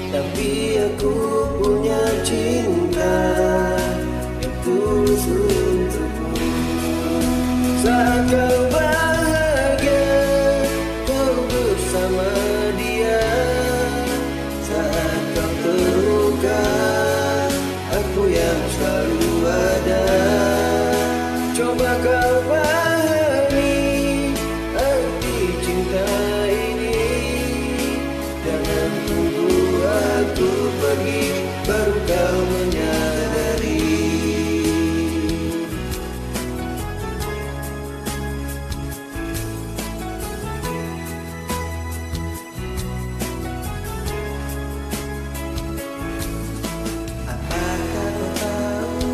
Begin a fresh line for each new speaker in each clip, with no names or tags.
Tapi aku punya cinta yang tulus untukmu. Saat kau bahagia, kau bersama dia. Saat kau terluka, aku yang selalu ada. Coba kau pahami arti cinta ini. Jangan tunggu aku pergi baru kau menyadari. Apakah kau tahu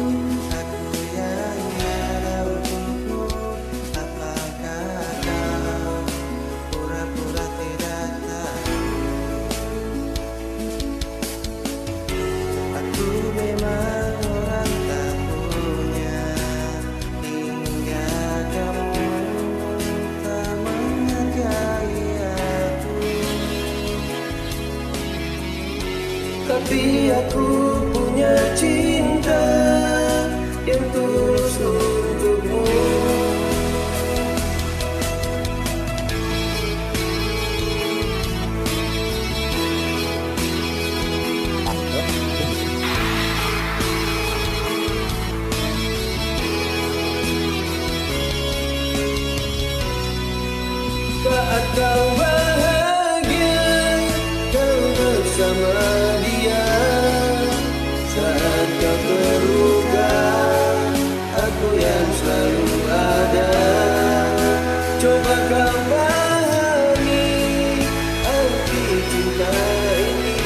aku yang ada untukmu? Apakah kau pura-pura tidak tahu? Aku memang orang tak punya, hingga kamu tak menghargai aku. Tapi aku punya cinta yang tulus untukmu. Saat kau bahagia, kau bersama dia. Saat kau terluka, aku yang selalu ada. Coba kau pahami arti cinta ini.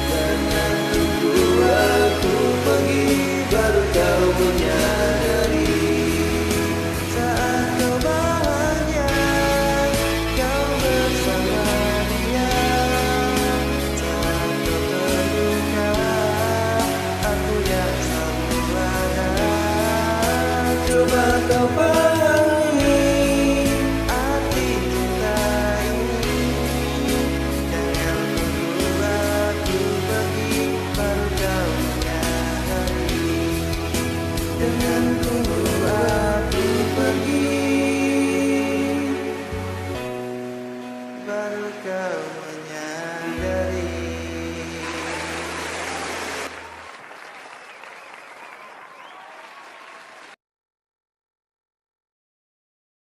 Jangan tunggu aku pergi baru kau menyadari. Saat kau bahagia, kau bersama dia. Saat kau terluka, aku yang selalu ada. Coba kau pahami arti cinta ini. Jangan tunggu aku pergi baru kau menyadari. Jangan tunggu aku pergi baru kau menyadari.